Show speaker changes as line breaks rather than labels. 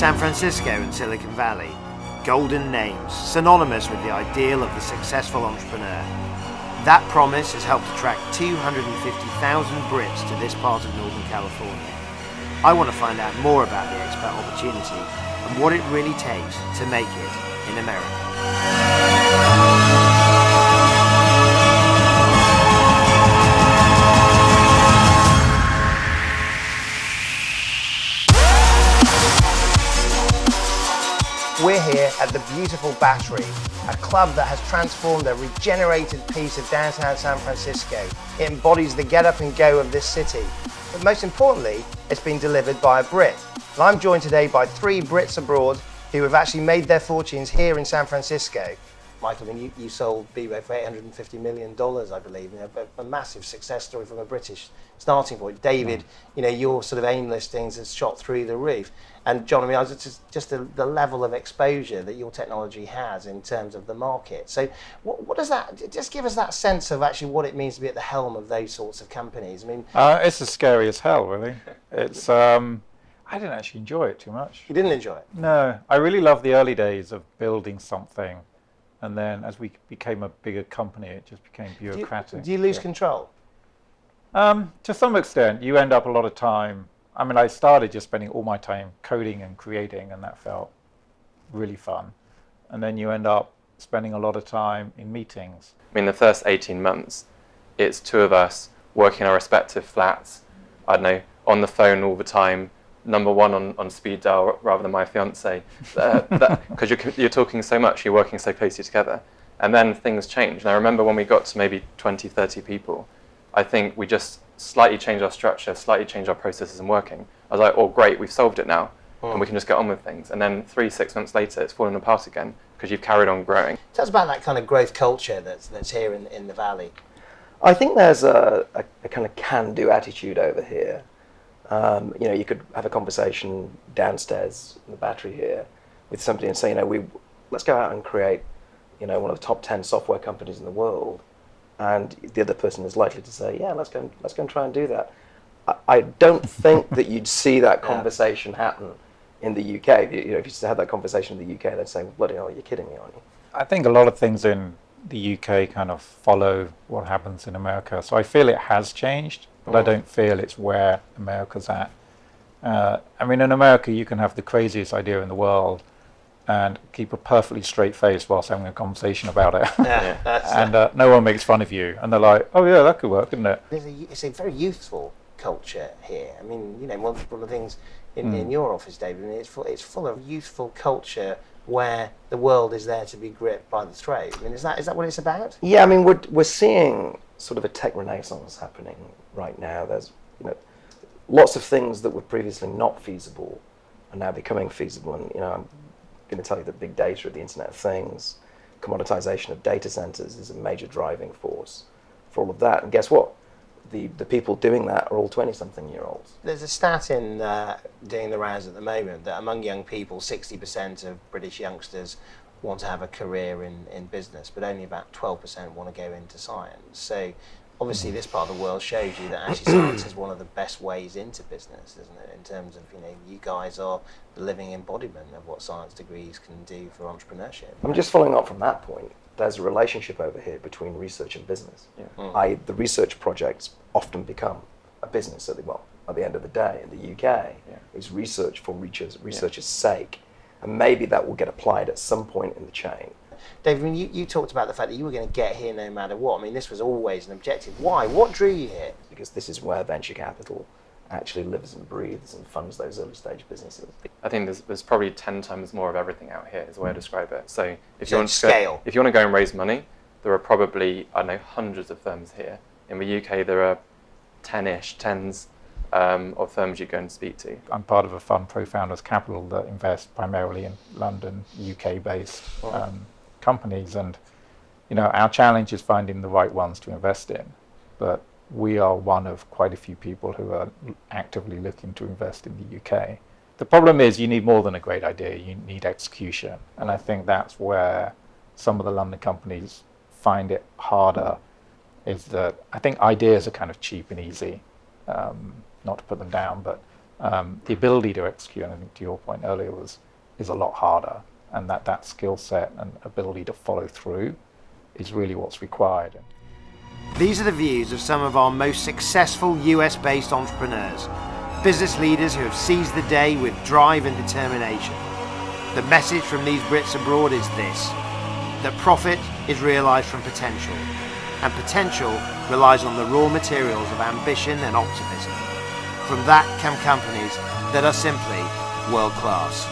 San Francisco and Silicon Valley, golden names, synonymous with the ideal of the successful entrepreneur. That promise has helped attract 250,000 Brits to this part of Northern California. I want to find out more about the expat opportunity and what it really takes to make it in America. We're here at the beautiful Battery, a club that has transformed a regenerated piece of downtown San Francisco. It embodies the get up and go of this city. But most importantly, it's been delivered by a Brit. And I'm joined today by 3 Brits abroad who have actually made their fortunes here in San Francisco. Michael, I mean, you sold B-Ray for $850 million, I believe. You know, a massive success story from a British starting point. David, you know, your sort of AIM listings has shot through the roof. And John, I mean, just the level of exposure that your technology has in terms of the market. So what does that, just give us that sense of actually what it means to be at the helm of those sorts of companies. I mean,
it's as scary as hell, really. It's, I didn't actually enjoy it too much.
You didn't enjoy it?
No, I really loved the early days of building something. And then as we became a bigger company, it just became bureaucratic.
Do you lose control?
To some extent, you end up a lot of time. I mean, I started just spending all my time coding and creating, and that felt really fun. And then you end up spending a lot of time in meetings.
I mean, the first 18 months, it's 2 of us working in our respective flats, I don't know, on the phone all the time, number 1 on speed dial rather than my fiance, because you're talking so much, you're working so closely together. And then things change. And I remember when we got to maybe 20, 30 people, I think we just slightly changed our structure, slightly changed our processes and working. I was like, oh great, we've solved it now, and we can just get on with things. And then 3, 6 months later, it's fallen apart again, because you've carried on growing.
Tell us about that kind of growth culture that's here in the Valley.
I think there's a kind of can-do attitude over here. You know, you could have a conversation downstairs in the Battery here with somebody and say, you know, let's go out and create, you know, one of the top 10 software companies in the world, and the other person is likely to say, yeah, let's go and try and do that. I don't think that you'd see that conversation happen in the UK. You know, if you had that conversation in the UK, they'd say, well, bloody hell, you're kidding me, aren't you?
I think a lot of things in the UK kind of follow what happens in America. So I feel it has changed, but I don't feel it's where America's at. I mean, in America, you can have the craziest idea in the world and keep a perfectly straight face whilst having a conversation about it. And no one makes fun of you. And they're like, oh yeah, that could work, couldn't it?
It's a very youthful culture here. I mean, you know, one of the things in your office, David, I mean, it's full of youthful culture where the world is there to be gripped by the throat. I mean, is that what it's about?
Yeah, I mean, we're seeing sort of a tech renaissance happening right now. There's, you know, lots of things that were previously not feasible are now becoming feasible. And, you know, I'm going to tell you that big data, the Internet of Things, commoditization of data centers is a major driving force for all of that. And guess what? The people doing that are all 20-something-year-olds.
There's a stat in doing the rounds at the moment that among young people, 60% of British youngsters want to have a career in business, but only about 12% want to go into science. So obviously this part of the world shows you that actually science is one of the best ways into business, isn't it? In terms of, you know, you guys are the living embodiment of what science degrees can do for entrepreneurship.
I'm just following up from that point. There's a relationship over here between research and business. The research projects often become a business at the end of the day. In the UK, it's research for research's sake, and maybe that will get applied at some point in the chain.
David, I mean, you talked about the fact that you were going to get here no matter what. I mean, this was always an objective. Why? What drew you here?
Because this is where venture capital actually lives and breathes and funds those early stage businesses.
I think there's probably 10 times more of everything out here, is the way I describe it. So if you want to go and raise money, there are probably, I don't know, hundreds of firms here. In the UK, there are tens of firms you go and speak to.
I'm part of a fund, Pro Founders Capital, that invests primarily in London, UK-based companies, and you know, our challenge is finding the right ones to invest in. But we are one of quite a few people who are actively looking to invest in the UK. The problem is you need more than a great idea, you need execution. And I think that's where some of the London companies find it harder, is that I think ideas are kind of cheap and easy, not to put them down, but The ability to execute, and I think to your point earlier, is a lot harder, and that skill set and ability to follow through is really what's required.
These are the views of some of our most successful US-based entrepreneurs, business leaders who have seized the day with drive and determination. The message from these Brits abroad is this: that profit is realised from potential, and potential relies on the raw materials of ambition and optimism. From that come companies that are simply world class.